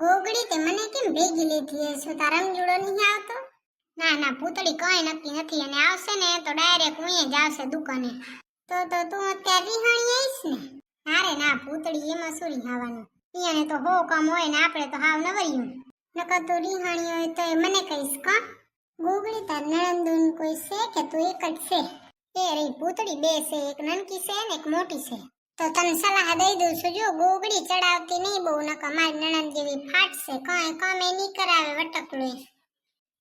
ગોગડી તે મને કેમ ભેગી લીધી છે? શું તારા રમજૂડો નહીં આવતો? ના ના પૂતળી કઈ નક્કી નથી, અને આવશે ને તો ડાયરેક્ટ ઉઈએ જ આવશે દુકાને. તો તું અત્યારે રિહાણી આવીશ ને? ના રે ના પૂતળી, એમાં શું રિહાવાનું? એને તો હો કામ હોય ને આપણે તો હાવ નવરિયું. નકર તું રિહાણી હોય તો મને કહીશ કા? ગોગડી તાર નણંદુન કોઈ છે કે તું એક જ છે? એ રે પૂતળી બે છે, એક નાનકી છે ને એક મોટી છે. તો તને સલાહ દઈ દઉં છું, જો ગોગડી ચડાવતી નહીં બહુ, નકર મારી નણંદ જેવી ફાટશે, કઈ કામે નહીં કરાવે વટકલું.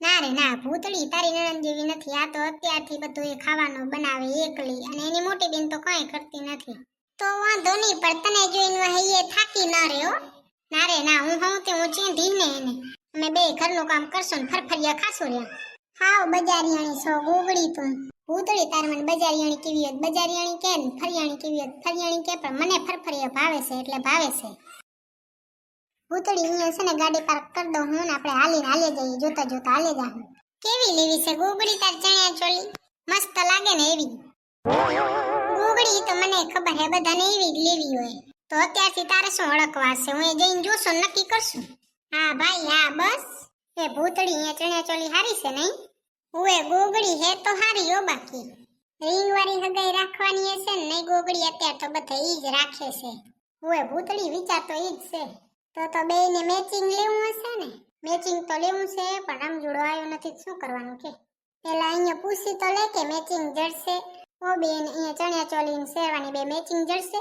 ના રે ના ભૂતળી, તારી નણંદ જેવી નથી. આ તો અત્યારથી બધું એ ખાવાનું બનાવે એકલી, અને એની મોટી બેન તો કઈ કરતી નથી. તો વાંધો નહીં, પણ તને જોઈને એ થાકી ન રે હો. ના રે ના, હું ચેંધી ને એને, અમે બે ઘરનું કામ કરશું ને ફરફરિયા ખાશું રે. હાવ બજારિયાણી છો ગોગડી તું. ભૂતળી તાર મને બજારિયાણી કેવી હોત બજારિયાણી કે, ને ફરિયાણી કેવી હોત ફરિયાણી કે, પણ મને ફરફરિયા ભાવે છે એટલે ભાવે છે. ભૂતળી અહીંયા છે ને ગાડી પાર્ક કરી દઉં હું, ને આપણે હાલે જઈએ, જોતા જોતા હાલે જા. કેવી લેવી છે ગોગડી તાર ચણિયા ચોલી? મસ્ત લાગે ને એવી? ગોગડી તો મને ખબર હે બધાને એવી જ લેવી હોય. તો અત્યારથી તારે શું અડકવા છે? હું એ જઈને જોશું, નક્કી કરશું. હા ભાઈ હા, બસ. એ ભૂતળી અહીંયા ચણિયા ચોલી હારી છે નહીં? ઓએ ગોગડી હે તો હારી હો, બાકી રીંગ વાળી હગાઈ રાખવાની હશે ને? નહીં ગોગડી, અત્યારે તો બધા ઈ જ રાખે છે. ઓએ ભૂતળી વિચાર તો ઈ જ છે. તો બેયને મેચિંગ લેવું હશે ને? મેચિંગ તો લેવું છે, પણ રમજૂડો આવ્યો નથી, શું કરવાનું કે? પેલા અહીંયા પૂછી તો લે કે મેચિંગ જડશે? ઓ બેન, અહીંયા ચણિયા ચોલી ને શેરવાની બે મેચિંગ જડશે?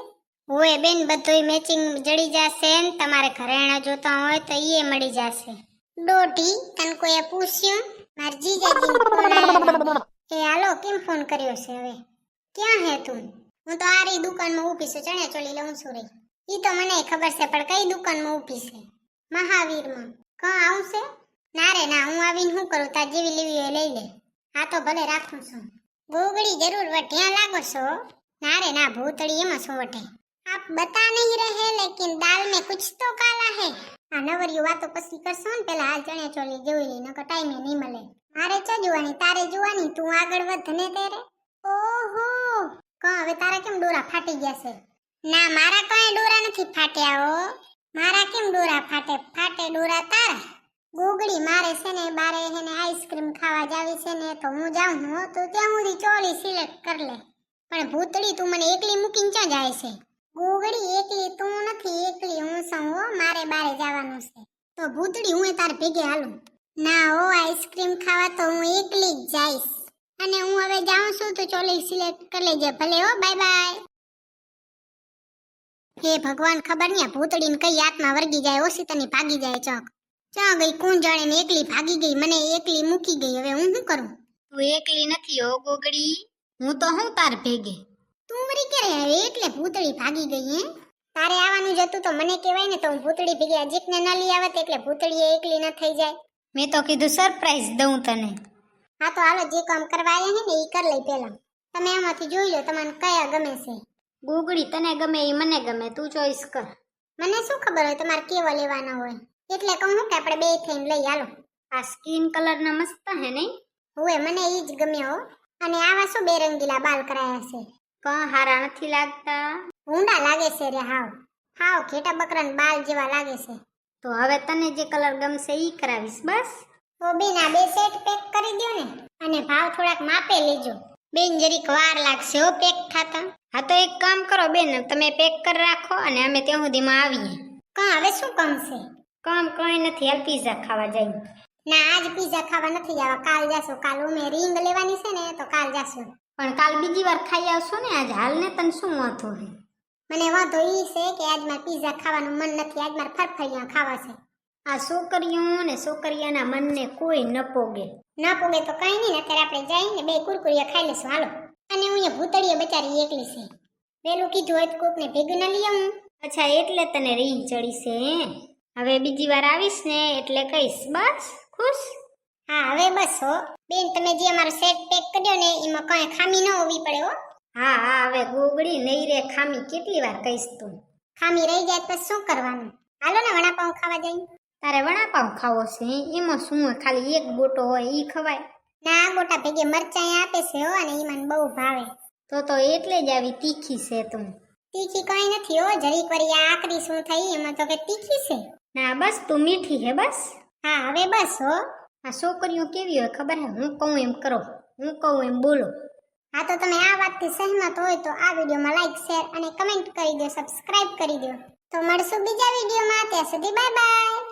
ઓએ બેન, બધુંય મેચિંગ જડી જશે ને તમારે ઘરેણા જોતા હોય તો ઈ મળી જશે. ડોટી, તને કોઈએ પૂછ્યું? માર જીજાજીને ફોન આવ્યો. એ હાલો, કેમ ફોન કર્યો છે હવે? ક્યાં હે તું? હું તો આરી દુકાનમાં ઊભી છું, ચણિયા ચોલી લઉં છું રે. ઈ તો મને ખબર છે, પણ કઈ દુકાનમાં ઊભી છે? મહાવીરમાં. કા આવશે? ના રે ના, હું આવીને શું કરું? તાર જેવી લેવી હોય લઈ લે. હા તો ભલે, રાખું છું. ગોગડી જરૂર વઢ્યા લાગો છો? ના રે ના ભૂતળી, એમાં શું વઢે? આપ બતા નહીં રહે, લેકિન દાલ में कुछ तो काला है. આ નવરિયું વાતો પછી કરશો ને, પેલા હાલ ચણિયા ચોલી જોઈ લે, નકર ટાઈમે નહીં મળે. મારે ચા જોવાની, તારે જોવાની, તું આગળ વધ ને તેરે. ઓહો, કા હવે તારા કેમ ડોરા ફાટી ગયા છે? ના મારા કઈ ડોરા નથી ફાટ્યા હો. મારા કેમ ડોરા ફાટે? ફાટે ડોરા તારા. ગોગડી, મારે છે ને બારે હેને આઈસ્ક્રીમ ખાવા જાવી છે ને, તો હું જાઉં હું, તો ત્યાં સુધી ચોલી સિલેક્ટ કર લે. પણ ભૂતળી, તું મને એકલી મૂકીને ક્યાં જાય છે? ગોગડી, એકલી તું નથી, એકલી હું છું હો, મારે બારે જવાનું છે. તો ભૂતળી, હું તાર ભેગે હાલું? ના હો, આઈસ્ક્રીમ ખાવા તો હું એકલી જ જઈશ. અને હું હવે જાઉં છું, તો ચોલી સિલેક્ટ કરી લેજે ભલે હો. Bye bye. હે ભગવાન, ખબર નહીં ભૂતળીને કઈ આત્મા વર્ગી જાય, ઓછી તની ભાગી જાય ચોક. ચા ગઈ કોણ જાણે, ને એકલી ભાગી ગઈ, મને એકલી મૂકી ગઈ. હવે હું શું કરું? તું એકલી નથી હો ગોગડી, હું તો હું તાર ભેગે. તું વરી ક્યારે આવે એટલે ભૂતળી ભાગી ગઈ હે? તારે આવવાનું જતું તો મને કહેવાય ને, તો હું ભૂતળી ભેગી અજીતને ન લઈ આવત, એટલે ભૂતળી એકલી ન થઈ જાય. મેં તો કીધું સરપ્રાઈઝ દઉં તને. હા તો હાલો, જે કામ કરવા આવ્યા હે ને એ કર લઈ પેલા. તમે આમાંથી જોઈ લો તમને કયા ગમે છે. ગોગડી, તને ગમે એ મને ગમે, તું ચોઈસ કર. મને શું ખબર હોય તમારે કેવો લેવાનો હોય, એટલે કહું કે આપણે બે થઈને લઈ હાલો. આ સ્કિન કલરના મસ્ત હે નહીં? હોય, મને ઈ જ ગમ્યો હો. અને આવા શું બે રંગીલા બાલ કરાયા છે? કા હારા નથી લાગતા? ઊંડા લાગે છે રે, હાવ હાવ ઘેટા બકરાના બાલ જેવા લાગે છે. તો હવે તને જે કલર ગમશે ઈ કરાવીશ બસ. તો બેન, આ બે સેટ પેક કરી દો ને, અને ભાવ થોડાક માપે લેજો બેન, જરીક વાર લાગશે હો પેક થાતા. હા તો એક કામ કરો બેન, તમે પેક કરી રાખો અને અમે ત્યાં સુધીમાં આવીએ. કા હવે શું કામ છે? કામ કઈ નથી, હાલ પીઝા ખાવા જાય. ના, આજ પીઝા ખાવા નથી જવા, કાલ જાશું. કાલ ઉમે રીંગ લેવાની છે ને, તો કાલ જાશું. પણ કાલ બીજી વાર ખાઈ આવશો ને, આજ હાલ ને તને શું વાંધો છે? મને વાંધો ઈ છે કે આજ મારે પીઝા ખાવાનું મન નથી, આજ મારે ફરફરિયા ખાવા છે. આ છોકરીઓ ને છોકરીયાના મનને કોઈ ન પોગે. ન પોગે તો કઈ નહીં, અત્યારે આપણે જઈને બે કુરકુરિયા ખાઈ લેશું હાલો. અને હું અહીંયા ભૂતળીએ બચારી એકલી છે. પેલું કીધું હોય તો કોકને ભેગું ના લઈ આવું. અચ્છા, એટલે તને રીંગ ચડી છે? હવે બીજી વાર આવીશ ને એટલે કહીશ, બસ ખુશ? હા હવે બસ હો બેન, તમે જે અમારો સેટ પેક કર્યો ને એમાં કઈ ખામી ન હોવી પડે હો. હા હા, હવે ગોગડી નહીં રે ખામી, કેટલી વાર કહીશ તું? ખામી રહી જાય તો શું કરવાનું? હાલો ને વડાપાઉં ખાવા જઈએ. તારે વડાપાઉં ખાવો છે? એમાં શું હોય, ખાલી એક ગોટો હોય ઈ ખવાય? ના, ગોટા ભેગે મરચાઈ આપે છે હો, અને ઈ મને બહુ ભાવે. તો એટલે જ આવી તીખી છે તું. તીખી કઈ નથી હો, જરીક વરી આ આકરી શું થઈ એમાં તો કે તીખી છે. ના બસ તું મીઠી હે બસ. હા હવે બસ હો. આ છોકરીઓ કેવી હોય ખબર હે, હું કહું એમ કરો, હું કહું એમ બોલો. હા તો તમે આ વાતથી સહેમત હોય તો આ વિડીયોમાં લાઈક શેર અને કમેન્ટ કરી દો, સબસ્ક્રાઇબ કરી દો. તો મળશું બીજા વિડીયોમાં, ત્યાં સુધી બાય બાય.